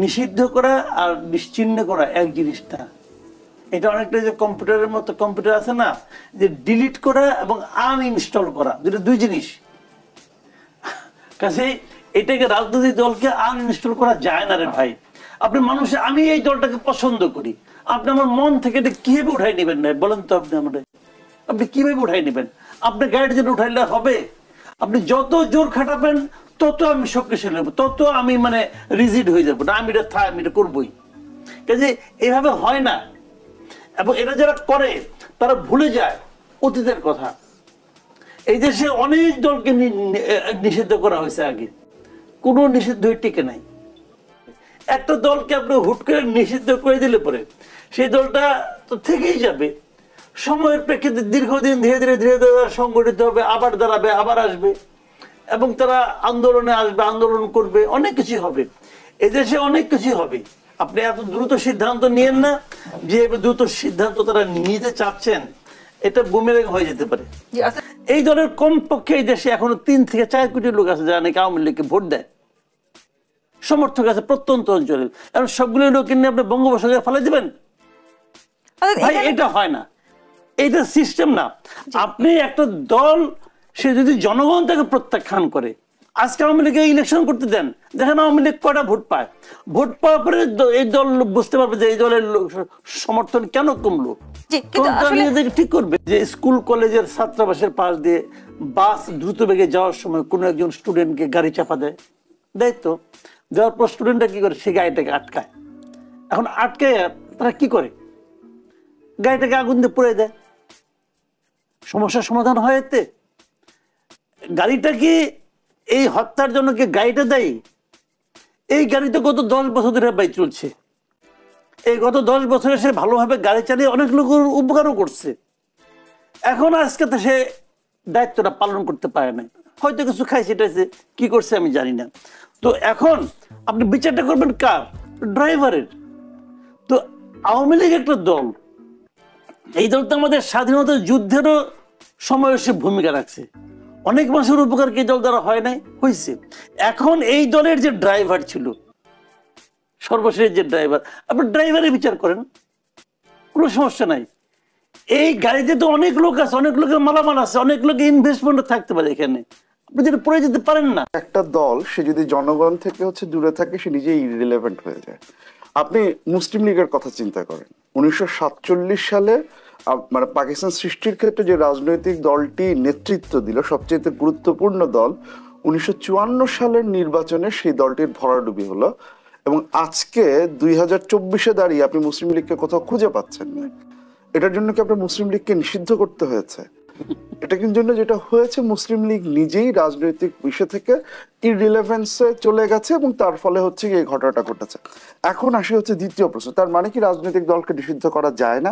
নিষিদ্ধ করা আর নিশ্চিহ্ন করা এক জিনিস না। এটা অনেকটা যে কম্পিউটারের মতো, কম্পিউটার আছে না যে ডিলিট করা এবং আনইনস্টল করা, দুটো দুই জিনিস। কাজে এটাকে রাজনৈতিক দলকে আনইনস্টল করা যায় না রে ভাই। আপনি মানুষ, আমি এই দলটাকে পছন্দ করি, আপনি আমার মন থেকে এটা কিভাবে উঠাই নেবেন না বলেন তো? আপনি কিভাবে উঠাই নেবেন? আপনি গাইড যেন উঠাইলে হবে? আপনি যত জোর খাটাবেন তত আমি শক্তিশালী হবো, তত আমি মানে রিজিড হয়ে যাবো না, আমি এটা করবোই। কাজে এইভাবে হয় না। এবং এটা যারা করে তারা ভুলে যায় অতীতের কথা। এই দেশে অনেক দলকে নিষিদ্ধ করা হয়েছে আগে, কোনো নিষিদ্ধ টিকে নাই। একটা দলকে আপনি হুট করে নিষিদ্ধ করে দিলে পরে সেই দলটা তো থেকেই যাবে। সময়ের প্রেক্ষিতে দীর্ঘদিন ধীরে ধীরে ধীরে ধীরে সংগঠিত হবে, আবার দাঁড়াবে, আবার আসবে, এবং তারা আন্দোলনে আসবে, আন্দোলন করবে, অনেক কিছু হবে। এদেশে অনেক কিছু হবে। আপনি এত দ্রুত সিদ্ধান্ত নিয়েন না। যে দ্রুত সিদ্ধান্ত তারা নিতে চাচ্ছেন, এটা বুমেরাং হয়ে যেতে পারে। এই দলের কমপক্ষে এই দেশে এখনো 3 থেকে 4 কোটি লোক আছে যারা নাকি আওয়ামী লীগকে ভোট দেয়, সমর্থক আছে প্রত্যন্ত অঞ্চলে। এখন সবগুলো লোক নিয়ে আপনি বঙ্গোপসাগরে ফেলে দিবেন? ভাই এটা হয় না, এইটা সিস্টেম না। আপনি একটা দল, সে যদি জনগণ তাকে প্রত্যাখ্যান করে, আজকে আওয়ামী লীগকে ইলেকশন করতে দেন, দেখেন আওয়ামী লীগ কয়টা ভোট পায়। ভোট পাওয়ার পরে এই দল বুঝতে পারবে যে এই দলের সমর্থন কেন কমলো, ঠিক করবে। যে স্কুল কলেজের ছাত্রাবাসের পাশ দিয়ে বাস দ্রুত বেগে যাওয়ার সময় কোনো একজন স্টুডেন্টকে গাড়ি চাপা দেয় তো, দেওয়ার পর স্টুডেন্টরা কি করে, সে গাড়িটাকে আটকায়। এখন আটকায় তারা কি করে, গাড়িটাকে আগুন দিয়ে পুড়ে দেয়। সমস্যার সমাধান হয় এতে? গাড়িটা কি এই হত্যার জন্য কি গাড়িটা দেয়? এই গাড়ি তো গত 10 বছর ধরে বাইক চলছে। এই গত 10 বছরে সে ভালোভাবে গাড়ি চালিয়ে অনেক লোকের উপকারও করছে। এখন আজকে তো সে দায়িত্বটা পালন করতে পারে না, হয়তো কিছু খাইছে টাইছে, কি করছে আমি জানি না। তো এখন আপনি বিচারটা করবেন কার? ড্রাইভারের। তো আওয়ামী লীগ একটা দল, এই দল তো আমাদের স্বাধীনতা যুদ্ধেরও সময় সে ভূমিকা রাখছে। অনেক মানুষের উপকার কি দল দ্বারা হয় নাই? হয়েছে। এখন এই দলের যে ড্রাইভার ছিল, সর্বশেষ যে ড্রাইভার, আপনি ড্রাইভারের বিচার করেন, কোনো সমস্যা নাই। এই গাড়িতে তো অনেক লোক আছে, অনেক লোকের মালামাল আছে, অনেক লোকের ইনভেস্টমেন্ট থাকতে পারে এখানে, আপনি যেটা পড়ে যেতে পারেন না। একটা দল সে যদি জনগণ থেকে দূরে থাকে, সে নিজেই ইররিলেভেন্ট হয়ে যায়। আপনি মুসলিম লীগের কথা চিন্তা করেন। 1947 সালে মানে পাকিস্তান সৃষ্টির ক্ষেত্রে যে রাজনৈতিক দলটি নেতৃত্ব দিল, সবচেয়ে গুরুত্বপূর্ণ দল, 1954 সালের নির্বাচনে সেই দলটির ভরাডুবি হলো। এবং আজকে 2024-এ দাঁড়িয়ে আপনি মুসলিম লীগকে কোথাও খুঁজে পাচ্ছেন না। এটার জন্য কি আপনার মুসলিম লীগকে নিষিদ্ধ করতে হয়েছে? এটা কিন্তু জন্য যেটা হয়েছে, মুসলিম লীগ নিজেই রাজনৈতিক বিষয় থেকে ইররিলেভেন্সে চলে গেছে, এবং তার ফলে হচ্ছে এই ঘটনাটা ঘটেছে। এখন আসে হচ্ছে দ্বিতীয় প্রশ্ন, তার মানে কি রাজনৈতিক দলকে নিষিদ্ধ করা যায় না?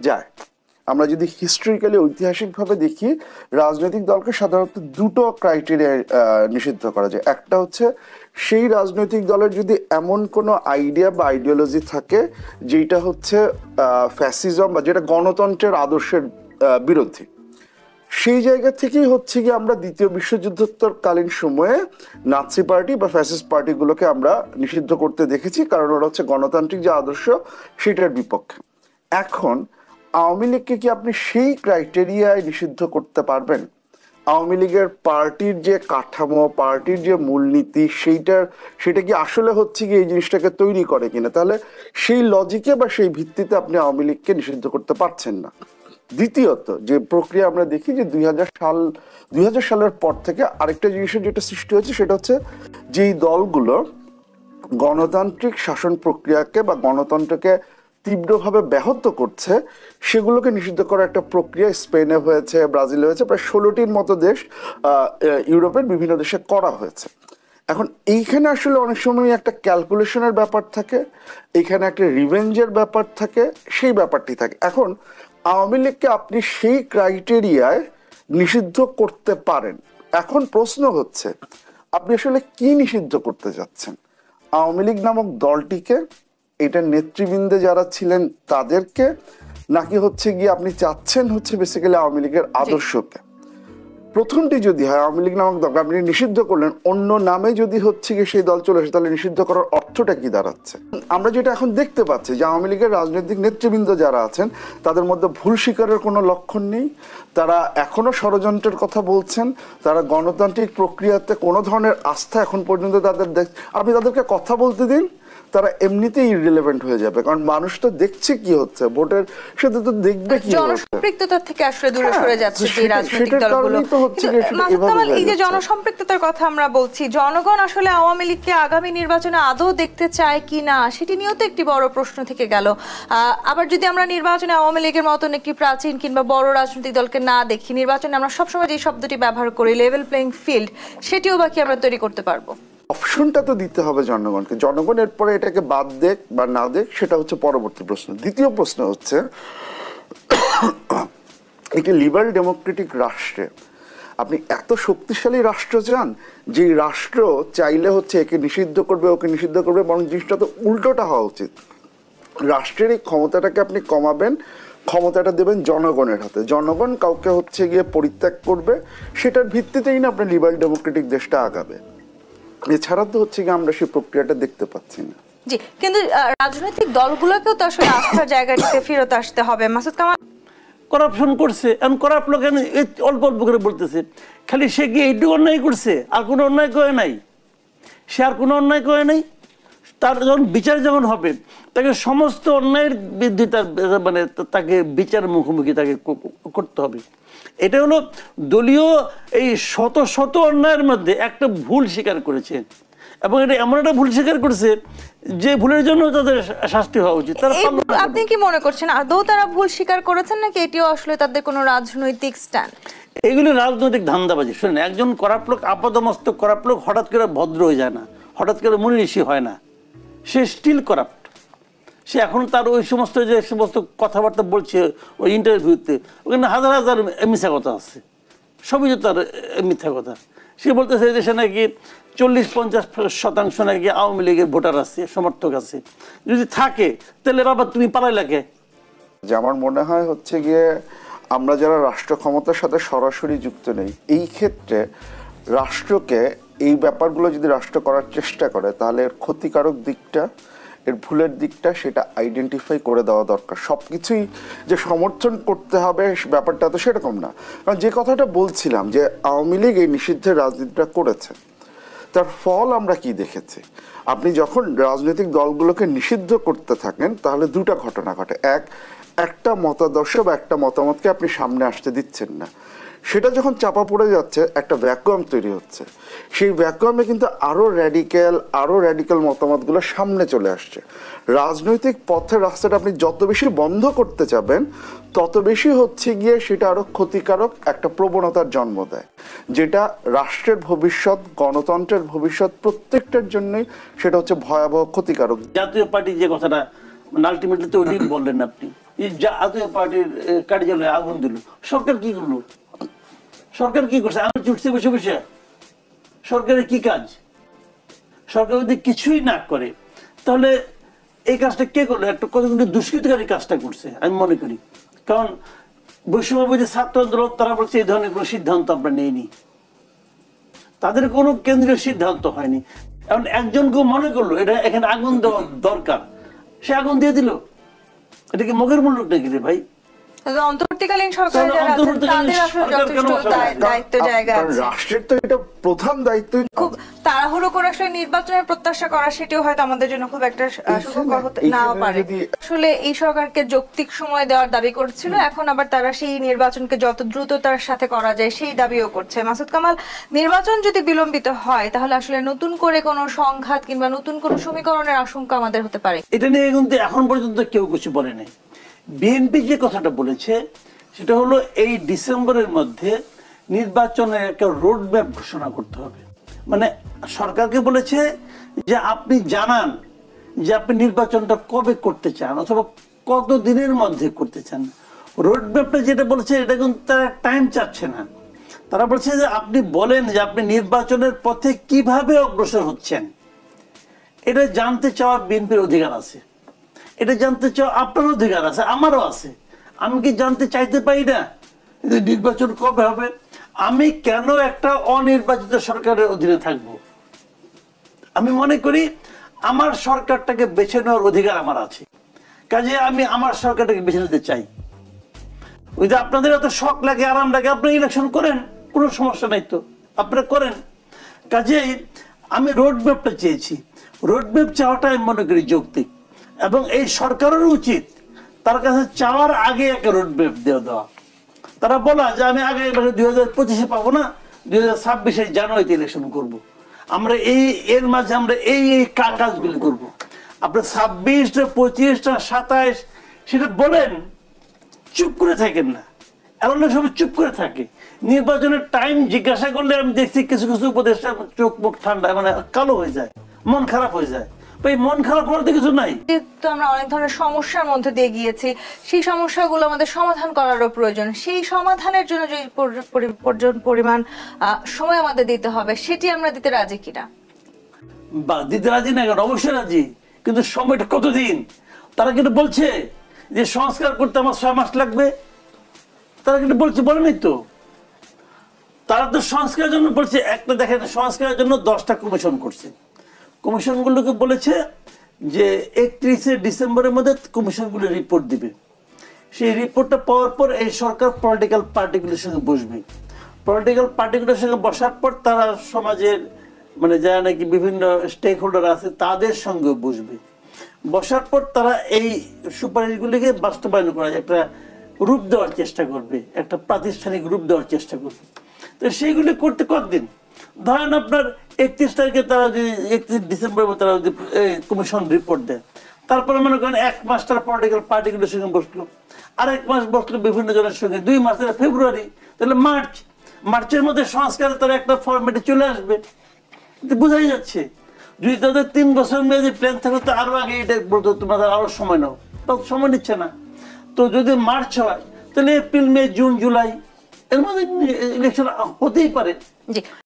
যায়। আমরা যদি হিস্ট্রিক্যালি ঐতিহাসিকভাবে দেখি, রাজনৈতিক দলকে সাধারণত দুটো ক্রাইটেরিয়ায় নিষিদ্ধ করা যায়। একটা হচ্ছে সেই রাজনৈতিক দলের যদি এমন কোনো আইডিয়া বা আইডিওলজি থাকে যেটা হচ্ছে ফ্যাসিজম বা যেটা গণতন্ত্রের আদর্শের বিরোধী। সেই জায়গা থেকেই হচ্ছে কি আমরা দ্বিতীয় বিশ্বযুদ্ধোত্তরকালীন সময়ে নাৎসি পার্টি বা ফ্যাসিস্ট পার্টিগুলোকে আমরা নিষিদ্ধ করতে দেখেছি, কারণ ওরা হচ্ছে গণতান্ত্রিক যে আদর্শ সেটার বিপক্ষে। এখন আওয়ামী লীগকে কি আপনি সেই ক্রাইটেরিয়ায় নিষিদ্ধ করতে পারবেন? আওয়ামী লীগের পার্টির যে কাঠামো, পার্টির যে মূলনীতি, সেটা কি আসলে হচ্ছে কি এই জিনিসটাকে তৈরি করে কিনা? তাহলে সেই লজিকে বা সেই ভিত্তিতে আপনি আওয়ামী লীগকে নিষিদ্ধ করতে পারছেন না। দ্বিতীয়ত যে প্রক্রিয়া আমরা দেখি যে 2000 সালের পর থেকে আরেকটা জিনিসের যেটা সৃষ্টি হয়েছে, সেটা হচ্ছে যেই দলগুলো গণতান্ত্রিক শাসন প্রক্রিয়াকে বা গণতন্ত্রকে তীব্রভাবে ব্যাহত করছে, সেগুলোকে নিষিদ্ধ করার একটা প্রক্রিয়া স্পেনে হয়েছে, ব্রাজিলে হয়েছে, প্রায় 16টির মতো দেশ, ইউরোপের বিভিন্ন দেশে করা হয়েছে। এখন এইখানে আসলে অনেক সময় একটা ক্যালকুলেশনের ব্যাপার থাকে, এইখানে একটা রিভেঞ্জের ব্যাপার থাকে, সেই ব্যাপারটি থাকে। এখন আওয়ামী লীগকে আপনি সেই ক্রাইটেরিয়ায় নিষিদ্ধ করতে পারেন। এখন প্রশ্ন হচ্ছে আপনি আসলে কি নিষিদ্ধ করতে যাচ্ছেন? আওয়ামী লীগ নামক দলটিকে, এটার নেতৃবৃন্দে যারা ছিলেন তাদেরকে, নাকি হচ্ছে গিয়ে আপনি চাচ্ছেন হচ্ছে বেসিক্যালি আওয়ামী লীগের আদর্শকে? প্রথমটি যদি হয় আওয়ামী লীগ নামক দল আপনি নিষিদ্ধ করলেন, অন্য নামে যদি হচ্ছে গিয়ে সেই দল চলে আসে, তাহলে নিষিদ্ধ করার অর্থটা কি দাঁড়াচ্ছে? আমরা যেটা এখন দেখতে পাচ্ছি যে আওয়ামী লীগের রাজনৈতিক নেতৃবৃন্দ যারা আছেন তাদের মধ্যে ভুল স্বীকারের কোনো লক্ষণ নেই, তারা এখনো ষড়যন্ত্রের কথা বলছেন, তারা গণতান্ত্রিক প্রক্রিয়াতে কোনো ধরনের আস্থা এখন পর্যন্ত তাদের আপনি তাদেরকে কথা বলতে দিন, তারা এমনিতেই ইররিলেভেন্ট হয়ে যাবে, কারণ মানুষ তো দেখছে কি হচ্ছে, ভোটের সাথে তো দেখবে কি হচ্ছে। জনসম্পৃক্ততা থেকে আসলে দূরে সরে যাচ্ছে যে রাজনৈতিক দলগুলো। মাসুদ কামাল, এই যে জনসম্পৃক্ততার কথা আমরা বলছি, জনগণ আসলে আওয়ামী লীগকে আগামী নির্বাচনে আদৌ দেখতে চায় কি না সেটি নিয়েও তো একটি বড় প্রশ্ন থেকে গেল। আবার যদি আমরা নির্বাচনে আওয়ামী লীগের মতন একটি প্রাচীন কিংবা বড় রাজনৈতিক দলকে না দেখি, নির্বাচনে আমরা সবসময় যে শব্দটি ব্যবহার করি লেভেল প্লেইং ফিল্ড, সেটিও বাকি আমরা তৈরি করতে পারবো? অপশনটা তো দিতে হবে জনগণকে, জনগণ এরপরে এটাকে বাদ দেখ বা না দেখ সেটা হচ্ছে পরবর্তী প্রশ্ন। দ্বিতীয় প্রশ্ন হচ্ছে একটি লিবারেল ডেমোক্রেটিক রাষ্ট্রে আপনি এত শক্তিশালী রাষ্ট্র চান যে রাষ্ট্র চাইলে হচ্ছে একে নিষিদ্ধ করবে ওকে নিষিদ্ধ করবে, বরং জিনিসটা তো উল্টোটা হওয়া উচিত। রাষ্ট্রের এই ক্ষমতাটাকে আপনি কমাবেন, ক্ষমতাটা দেবেন জনগণের হাতে, জনগণ কাউকে হচ্ছে গিয়ে পরিত্যাগ করবে, সেটার ভিত্তিতেই না আপনার লিবারেল ডেমোক্রেটিক দেশটা আগাবে। এছাড়া তো হচ্ছে গিয়ে আমরা সেই প্রক্রিয়াটা দেখতে পাচ্ছি না। জি, কিন্তু রাজনৈতিক দলগুলোকেও তো আসলে আস্থার জায়গাটিতে ফেরত আসতে হবে। মাসুদ কামাল, করাপশন করছে, এখন করাপ্ট লোক অল্প অল্প করে বলতেছে, খালি সে কি এইটুকু অন্যায় করছে, আর কোনো অন্যায় করে নাই, সে আর কোনো অন্যায় করে নাই। তার যখন বিচার যখন হবে তাকে সমস্ত অন্যায়ের বিরুদ্ধে তার মানে তাকে বিচার মুখোমুখি তাকে করতে হবে। এটা হলো দলীয় এই শত শত অন্যায়ের মধ্যে একটা ভুল স্বীকার করেছে, এবং এটা এমন একটা ভুল স্বীকার করেছে যে ভুলের জন্য তাদের শাস্তি হওয়া উচিত। আপনি কি মনে করছেন আদৌ তারা ভুল স্বীকার করেছেন নাকি এটিও আসলে তাদের কোনো রাজনৈতিক স্ট্যান্ড? এগুলি রাজনৈতিক ধান্দাবাজি। শুনেন, একজন করাপ্ট লোক, আপাদমস্তক করাপ্ট লোক হঠাৎ করে ভদ্র হয়ে যায় না, হঠাৎ করে মনীষী হয় না, সে স্টিল করাপ্ট। সে এখন তার ওই সমস্ত যে সমস্ত কথাবার্তা বলছে ওই ইন্টারভিউতে, ওখানে হাজার হাজার মিথ্যা কথা আছে, সবই তো তার মিথ্যা কথা। সে বলতেছে দেশে নাকি 40-50% নাকি আওয়ামী লীগের ভোটার আছে, সমর্থক আছে। যদি থাকে তাহলে বাবা তুমি পালাই লাগে। যে আমার মনে হয় হচ্ছে গিয়ে আমরা যারা রাষ্ট্র ক্ষমতার সাথে সরাসরি যুক্ত নেই, এই ক্ষেত্রে রাষ্ট্রকে এই ব্যাপারগুলো যদি রাষ্ট্র করার চেষ্টা করে তাহলে এর ক্ষতিকারক দিকটা, এর ভুলের দিকটা সেটা আইডেন্টিফাই করে দেওয়া দরকার। সব কিছুই যে সমর্থন করতে হবে ব্যাপারটা তো সেরকম না। কারণ যে কথাটা বলছিলাম যে আওয়ামী লীগ এই নিষিদ্ধের রাজনীতিটা করেছে, তার ফল আমরা কি দেখেছি? আপনি যখন রাজনৈতিক দলগুলোকে নিষিদ্ধ করতে থাকেন তাহলে দুটা ঘটনা ঘটে। একটা মতাদর্শ বা একটা মতামতকে আপনি সামনে আসতে দিচ্ছেন না, সেটা যখন চাপা পড়ে যাচ্ছে একটা ভ্যাকুয়াম তৈরি হচ্ছে, সেই ভ্যাকুয়ামে কিন্তু আরও র্যাডিক্যাল মতামতগুলো সামনে চলে আসছে। রাজনৈতিক পথের রাস্তাটা আপনি যত বেশি বন্ধ করতে যাবেন তত বেশি হচ্ছে গিয়ে সেটা আরও ক্ষতিকারক একটা প্রবণতার জন্ম দেয়, যেটা রাষ্ট্রের ভবিষ্যৎ, গণতন্ত্রের ভবিষ্যৎ প্রত্যেকটার জন্যই সেটা হচ্ছে ভয়াবহ ক্ষতিকারক। জাতীয় পার্টি যে কথাটা আলটিমেটলি তো ওই বললেন আপনি, জাতীয় পার্টির কার্যালয়ে আগুন দিল, সরকার কি করলো? সরকার কি করছে? আমি চুটছে বসে বসে। সরকারের কি কাজ? সরকার যদি কিছুই না করে তাহলে এই কাজটা কে করলো? একটা কতগুলো দুষ্কৃতকারী কাজটা করছে আমি মনে করি। কারণ বৈষম্য যে ছাত্র আন্দোলন, তারা বলছে এই ধরনের কোনো সিদ্ধান্ত আমরা নেইনি, তাদের কোনো কেন্দ্রীয় সিদ্ধান্ত হয়নি। এখন একজনকে মনে করলো এটা এখানে আগুন দেওয়া দরকার, সে আগুন দিয়ে দিল। এটা কি মগের মূল্য নাকি রে ভাই? অন্তর্বর্তীকালীন সরকার যারা আছেন তাদের আসলে যথেষ্ট দায়িত্ব জায়গা আছে। রাষ্ট্রের তো এটা প্রধান দায়িত্ব। খুব তাড়াহুড়ো করে আসলে নির্বাচনের প্রত্যাশা করা সেটিও হয়তো আমাদের জন্য খুব একটা সুখকর হতে নাও পারে। আসলে এই সরকারকে যৌক্তিক সময় দেওয়ার দাবি করছিল, এখন আবার তারা সেই নির্বাচনকে যত দ্রুততার সাথে করা যায় সেই দাবিও করছে। মাসুদ কামাল, নির্বাচন যদি বিলম্বিত হয় তাহলে আসলে নতুন করে কোনো সংঘাত কিংবা নতুন কোনো সমীকরণের আশঙ্কা আমাদের হতে পারে। এটা নিয়ে কিন্তু এখন পর্যন্ত কেউ কিছু বলে নাই। বিএনপি যে কথাটা বলেছে সেটা হলো এই ডিসেম্বরের মধ্যে নির্বাচনের একটা রোড ম্যাপ ঘোষণা করতে হবে। মানে সরকারকে বলেছে যে আপনি জানান যে আপনি নির্বাচনটা কবে করতে চান অথবা কত দিনের মধ্যে করতে চান। রোড ম্যাপটা যেটা বলেছে এটা কিন্তু তারা টাইম চাচ্ছে না, তারা বলছে যে আপনি বলেন যে আপনি নির্বাচনের পথে কিভাবে অগ্রসর হচ্ছেন। এটা জানতে চাওয়া বিএনপির অধিকার আছে, এটা জানতে চাও আপনার অধিকার আছে, আমারও আছে। আমি কি জানতে চাইতে পারি না নির্বাচন কবে হবে? আমি কেন একটা অনির্বাচিত সরকারের অধীনে থাকব? আমি মনে করি আমার সরকারটাকে বেছে নেওয়ার অধিকার আমার আছে, কাজে আমি আমার সরকারটাকে বেছে নিতে চাই। ওই যে আপনাদের এত শখ লাগে, আরাম লাগে, আপনি ইলেকশন করেন, কোনো সমস্যা নাই তো, আপনারা করেন। কাজেই আমি রোড ম্যাপটা চেয়েছি, রোড ম্যাপ চাওয়াটা আমি মনে করি যৌক্তিক, এবং এই সরকারের উচিত তার কাছে চাওয়ার আগে একটা রোড ম্যাপ দেওয়া। তারা বলা যে আমি আগে 2025-এ পাবো না, 2026-এর জানুয়ারিতে ইলেকশন করব, আমরা এর মাঝে আমরা এই কাজগুলি করব। আপনি 26টা 25টা 27 সেটা বলেন, চুপ করে থাকেন না। এমন সবাই চুপ করে থাকে, নির্বাচনের টাইম জিজ্ঞাসা করলে আমি দেখছি কিছু কিছু উপদেষ্টা চোখ মুখ ঠান্ডা, মানে কালো হয়ে যায়, মন খারাপ হয়ে যায়। ভাই মন খারাপ হওয়ার তো কিছু নাই। তো আমরা অনেক ধরনের সমস্যার মধ্যে দিয়ে গিয়েছি, সেই সমস্যাগুলো আমাদের সমাধান করারও প্রয়োজন। সেই সমাধানের জন্য যে পরিমাণ সময় আমাদের দিতে হবে, সেটি আমরা দিতে রাজি কিনা? বা দিতে রাজি না কেন, অবশ্যই রাজি, কিন্তু সময়টা কতদিন? তারা কিন্তু বলছে যে সংস্কার করতে আমার 6 মাস লাগবে, তারা কিন্তু বলছে, বলেনি তো? তারা তো সংস্কারের জন্য বলছে, একটা দেখেন সংস্কারের জন্য 10টা কমিশন করছে, কমিশনগুলোকে বলেছে যে 31শে ডিসেম্বরের মধ্যে কমিশনগুলো রিপোর্ট দিবে। সেই রিপোর্টটা পাওয়ার পর এই সরকার পলিটিক্যাল পার্টিগুলোর সঙ্গে বসবে, পলিটিক্যাল পার্টিগুলোর সঙ্গে বসার পর তারা সমাজের মানে যারা নাকি বিভিন্ন স্টেক হোল্ডার আছে তাদের সঙ্গে বসবে, বসার পর তারা এই সুপারিশগুলিকে বাস্তবায়ন করা একটা রূপ দেওয়ার চেষ্টা করবে, একটা প্রাতিষ্ঠানিক রূপ দেওয়ার চেষ্টা করবে। তো সেইগুলি করতে কতদিন? ধরেন আপনার 31 তারিখে তারা যদি 31 ডিসেম্বর তারা যদি কমিশন রিপোর্ট দেয়, তারপরে মনে করেন 1 মাস তারা পলিটিক্যাল পার্টিগুলোর সঙ্গে বসলো, আর 1 মাস বসলো বিভিন্ন জনের সঙ্গে, 2 মাস, ফেব্রুয়ারি, তাহলে মার্চের মধ্যে সংস্কারে তারা একটা ফরম্যাটে চলে আসবে। বোঝাই যাচ্ছে যদি তাদের 3 বছর মেয়াদি প্ল্যান থাকে তো আরো আগে এটা বলতো তোমাদের আরো সময় নাও, তাও সময় নিচ্ছে না। তো যদি মার্চ হয় তাহলে এপ্রিল, মে, জুন, জুলাই এর মধ্যে ইলেকশন হতেই পারে। জি।